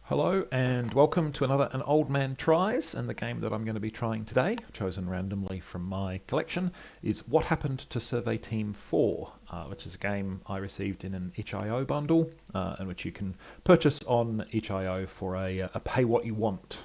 Hello and welcome to another An Old Man Tries, and the game that I'm going to be trying today, chosen randomly from my collection, is What Happened to Survey Team 4, which is a game I received in an itch.io bundle, and which you can purchase on itch.io for a pay what you want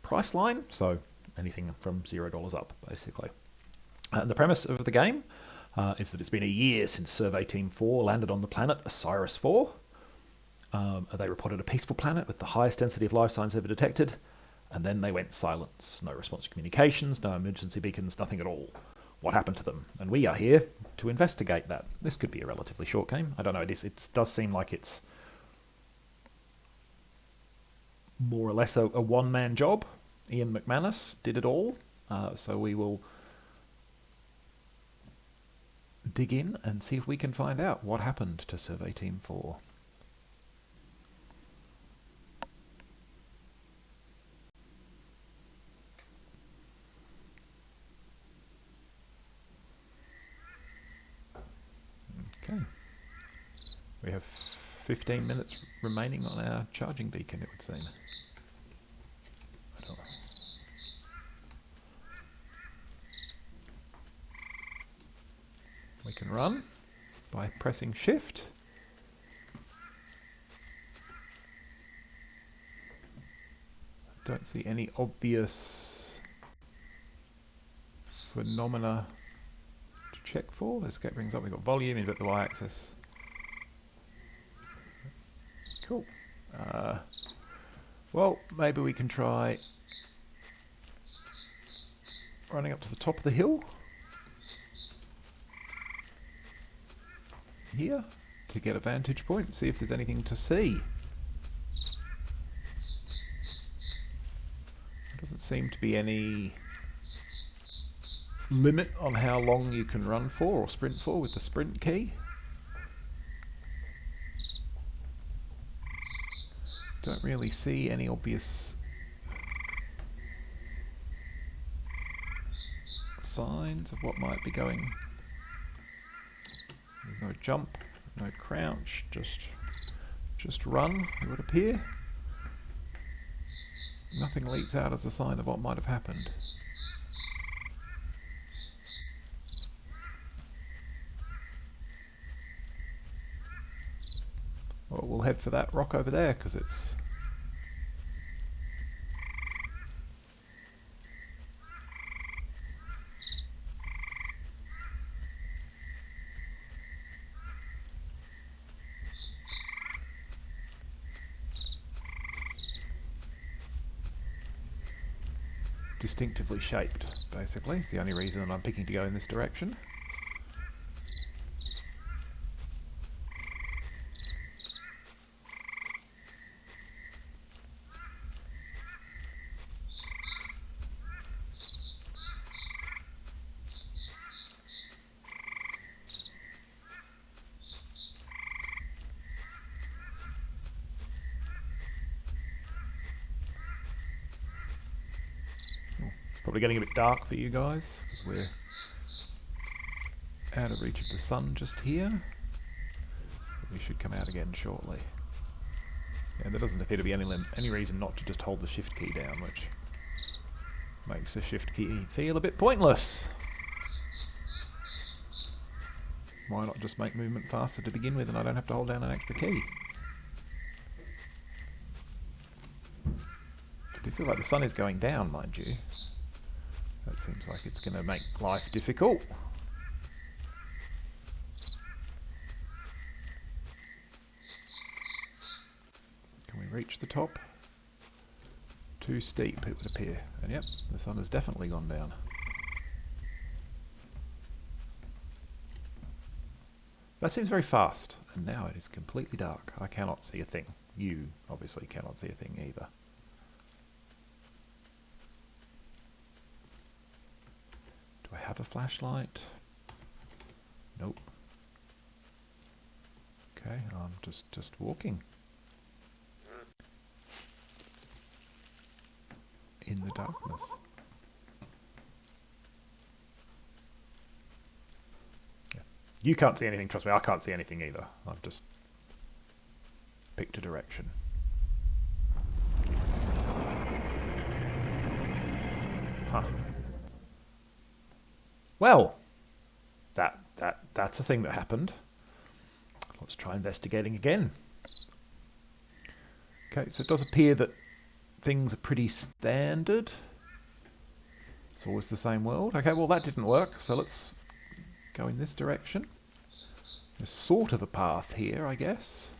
price line, so anything from $0 up basically. The premise of the game is that it's been a year since Survey Team 4 landed on the planet Osiris 4. They reported a peaceful planet with the highest density of life signs ever detected, and then they went silent. No response to communications, no emergency beacons, nothing at all. What happened to them? And we are here to investigate that. This could be a relatively short game. I don't know, it does seem like it's more or less a one-man job. Ian McManus did it all, so we will dig in and see if we can find out what happened to Survey Team 4. Okay, we have 15 minutes remaining on our charging beacon, it would seem. We can run by pressing shift. I don't see any obvious phenomena to check for. Escape brings up, we've got volume, you've got the y-axis. Cool. Well, maybe we can try running up to the top of the hill here to get a vantage point and see if there's anything to see. There doesn't seem to be any limit on how long you can run for or sprint for with the sprint key. Don't really see any obvious signs of what might be going. There's no jump, no crouch, just run, it would appear. Nothing leaps out as a sign of what might have happened. Well, we'll head for that rock over there because it's distinctively shaped, basically. It's the only reason I'm picking to go in this direction. Probably getting a bit dark for you guys because we're out of reach of the sun just here. We should come out again shortly. And there doesn't appear to be any reason not to just hold the shift key down, which makes the shift key feel a bit pointless. Why not just make movement faster to begin with and I don't have to hold down an extra key? I do feel like the sun is going down, mind you. That seems like it's going to make life difficult. Can we reach the top? Too steep, it would appear. And yep, the sun has definitely gone down. That seems very fast, and now it is completely dark. I cannot see a thing. You obviously cannot see a thing either. Do I have a flashlight? Nope. Okay, I'm just walking in the darkness. Yeah. You can't see anything, trust me, I can't see anything either. I've just picked a direction. Huh. Well, that's a thing that happened. Let's try investigating again. Okay, so it does appear that things are pretty standard. It's always the same world. Okay, well that didn't work, so let's go in this direction. There's sort of a path here, I guess.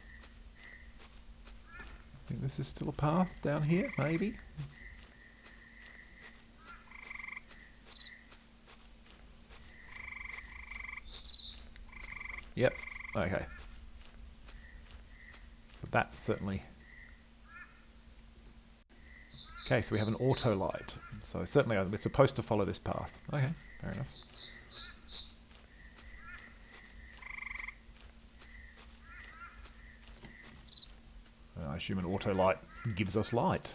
I think this is still a path down here, maybe. Yep, okay. So that certainly... Okay, so we have an auto light. So certainly we're supposed to follow this path. Okay, fair enough. I assume an auto light gives us light.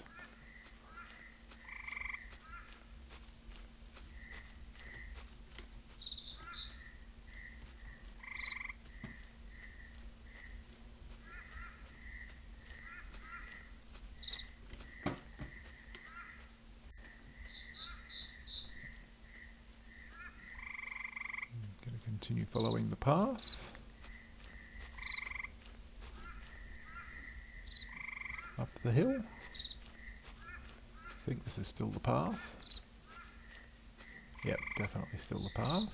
Going to continue following the path. Up the hill. I think this is still the path. Yep, definitely still the path.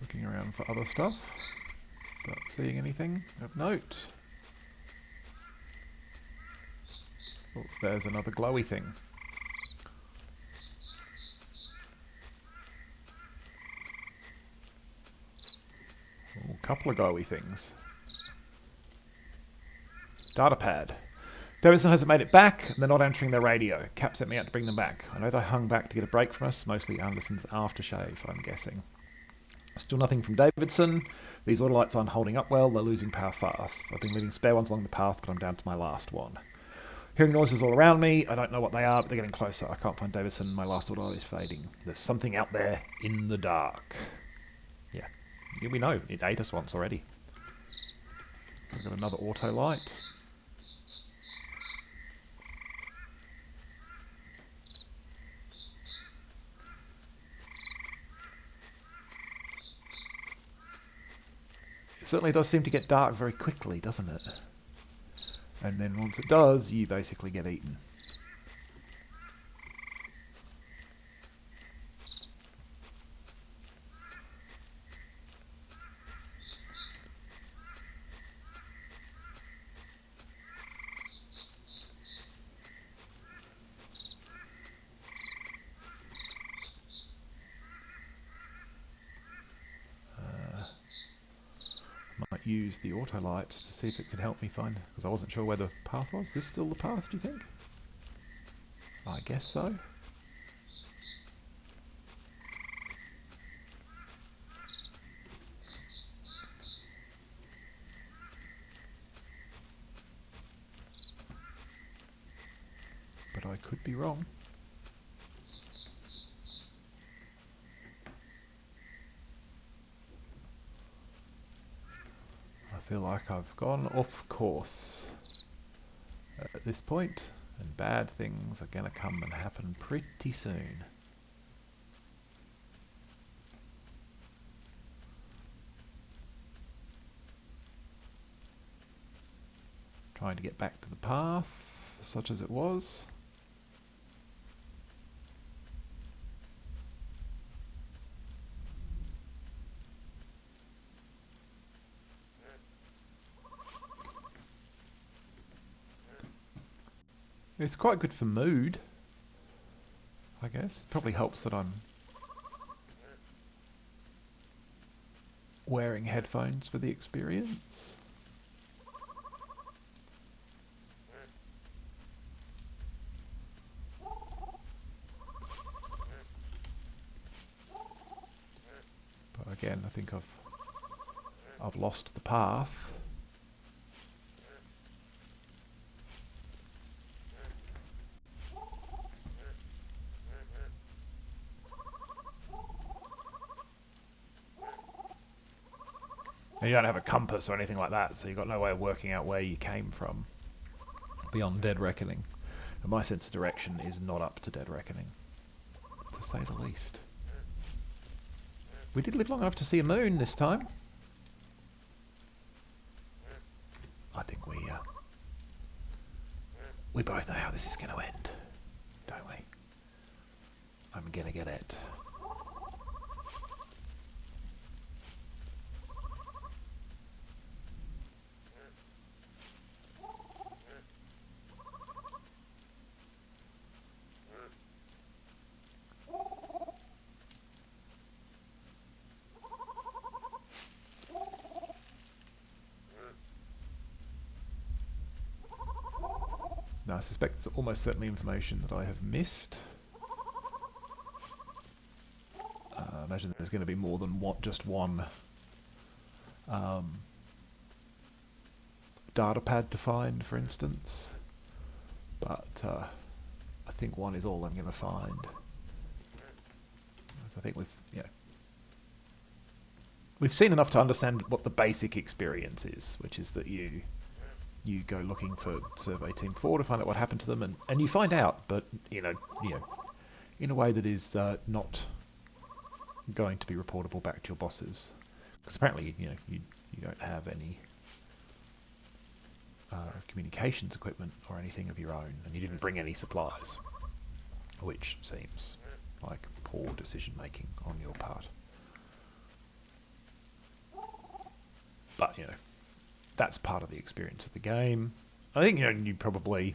Looking around for other stuff. Not seeing anything of note. Oh, there's another glowy thing. Oh, a couple of glowy things. Data pad. Davidson hasn't made it back, and they're not answering their radio. Cap sent me out to bring them back. I know they hung back to get a break from us, mostly Anderson's aftershave, I'm guessing. Still nothing from Davidson. These auto lights aren't holding up well, they're losing power fast. I've been leaving spare ones along the path, but I'm down to my last one. Hearing noises all around me. I don't know what they are, but they're getting closer. I can't find Davidson. My last auto light is fading. There's something out there in the dark. Yeah, we know. It ate us once already. So we've got another auto light. It certainly does seem to get dark very quickly, doesn't it? And then once it does, you basically get eaten. Might use the auto light to see if it could help me find, because I wasn't sure where the path was. Is this still the path, do you think? I guess so. But I could be wrong. I feel like I've gone off course at this point, and bad things are going to come and happen pretty soon. Trying to get back to the path, such as it was. It's quite good for mood, I guess. Probably helps that I'm wearing headphones for the experience. But again, I think I've lost the path. And you don't have a compass or anything like that, so you've got no way of working out where you came from beyond Dead Reckoning. And my sense of direction is not up to Dead Reckoning, to say the least. We did live long enough to see a moon this time. I think we both know how this is going to end, don't we? I'm going to get it. Now, I suspect it's almost certainly information that I have missed. I imagine there's going to be more than just one data pad to find, for instance. But I think one is all I'm going to find. So I think we've seen enough to understand what the basic experience is, which is that you go looking for Survey Team 4 to find out what happened to them, and you find out, but in a way that is not going to be reportable back to your bosses, because apparently you don't have any communications equipment or anything of your own, and you didn't bring any supplies, which seems like poor decision making on your part. But that's part of the experience of the game. I think you probably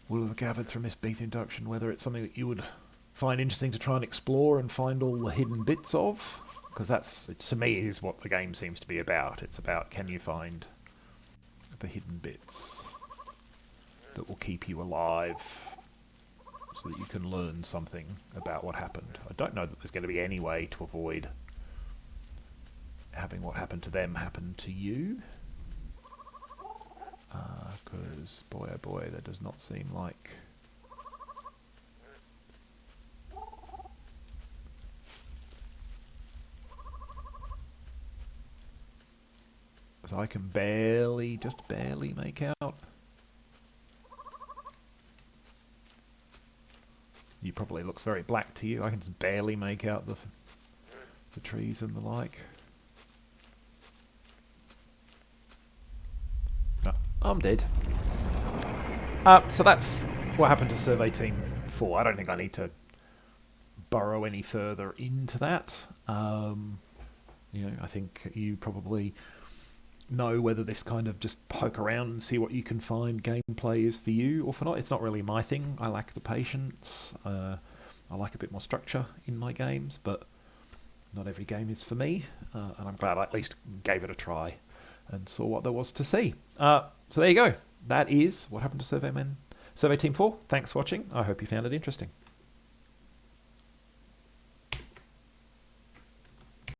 will have gathered from this Beath induction whether it's something that you would find interesting to try and explore and find all the hidden bits of, because that's, to me, is what the game seems to be about. It's about, can you find the hidden bits that will keep you alive so that you can learn something about what happened. I don't know that there's going to be any way to avoid having what happened to them happen to you, because boy oh boy, that does not seem like as I can just barely make out. You probably looks very black to you. I can just barely make out the trees and the like. I'm dead. So that's what happened to Survey Team 4. I don't think I need to burrow any further into that. I think you probably know whether this kind of just poke around and see what you can find gameplay is for you or for not. It's not really my thing. I lack the patience. I like a bit more structure in my games, but not every game is for me. And I'm glad I at least gave it a try and saw what there was to see. So there you go. That is what happened to Survey Team 4. Thanks for watching. I hope you found it interesting.